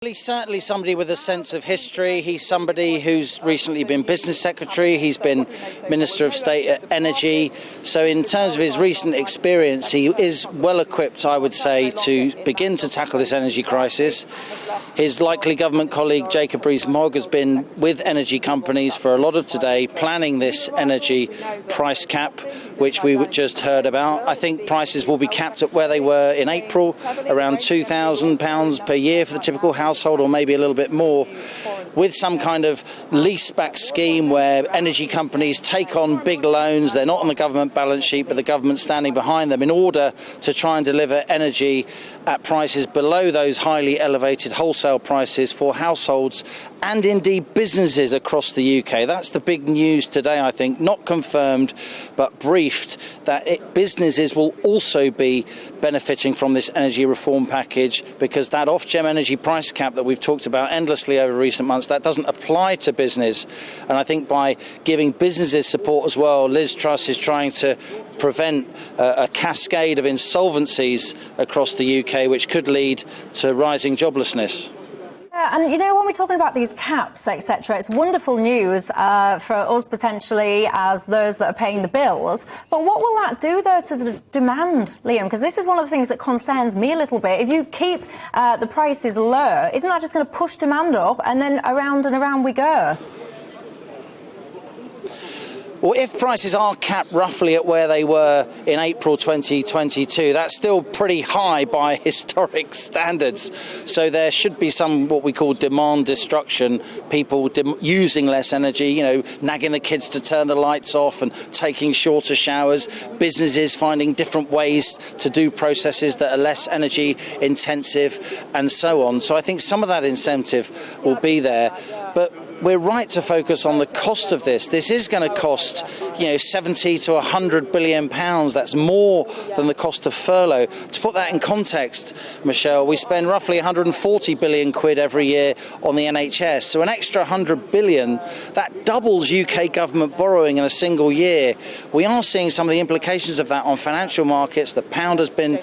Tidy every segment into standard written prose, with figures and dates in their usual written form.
He's certainly somebody with a sense of history. He's somebody who's recently been business secretary. He's been Minister of State at Energy. So in terms of his recent experience, he is well equipped, I would say, to begin to tackle this energy crisis. His likely government colleague, Jacob Rees-Mogg, has been with energy companies for a lot of today, planning this energy price cap, which we just heard about. I think prices will be capped at where they were in April, around £2,000 per year for the typical household, or maybe a little bit more, with some kind of lease-back scheme where energy companies take on big loans. They're not on the government balance sheet, but the government's standing behind them in order to try and deliver energy at prices below those highly elevated wholesale prices for households and indeed businesses across the UK. That's the big news today, I think, not confirmed but briefed, that businesses will also be benefiting from this energy reform package, because that Ofgem energy price cap that we've talked about endlessly over recent months, that doesn't apply to business. And I think by giving businesses support as well, Liz Truss is trying to prevent a cascade of insolvencies across the UK, which could lead to rising joblessness. Yeah, and you know, when we're talking about these caps, etc., it's wonderful news for us potentially as those that are paying the bills. But what will that do, though, to the demand, Liam? Because this is one of the things that concerns me a little bit. If you keep the prices low, isn't that just going to push demand up, and then around and around we go? Well, if prices are capped roughly at where they were in April 2022, that's still pretty high by historic standards. So there should be some what we call demand destruction, people using less energy, you know, nagging the kids to turn the lights off and taking shorter showers, businesses finding different ways to do processes that are less energy intensive and so on. So I think some of that incentive will be there. But we're right to focus on the cost of this. This is going to cost, 70 to 100 billion pounds. That's more than the cost of furlough. To put that in context, Michelle, we spend roughly 140 billion quid every year on the NHS. So an extra 100 billion, that doubles UK government borrowing in a single year. We are seeing some of the implications of that on financial markets. The pound has been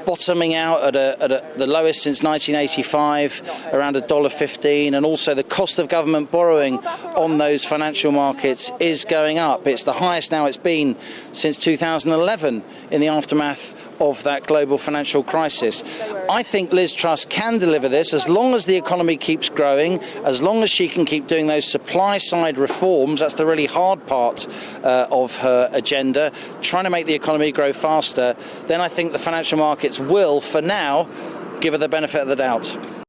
bottoming out at the lowest since 1985, around $1.15, and also the cost of government borrowing on those financial markets is going up. It's the highest now it's been since 2011 in the aftermath of that global financial crisis. I think Liz Truss can deliver this as long as the economy keeps growing, as long as she can keep doing those supply side reforms. That's the really hard part of her agenda, trying to make the economy grow faster. Then I think the financial markets will, for now, give her the benefit of the doubt.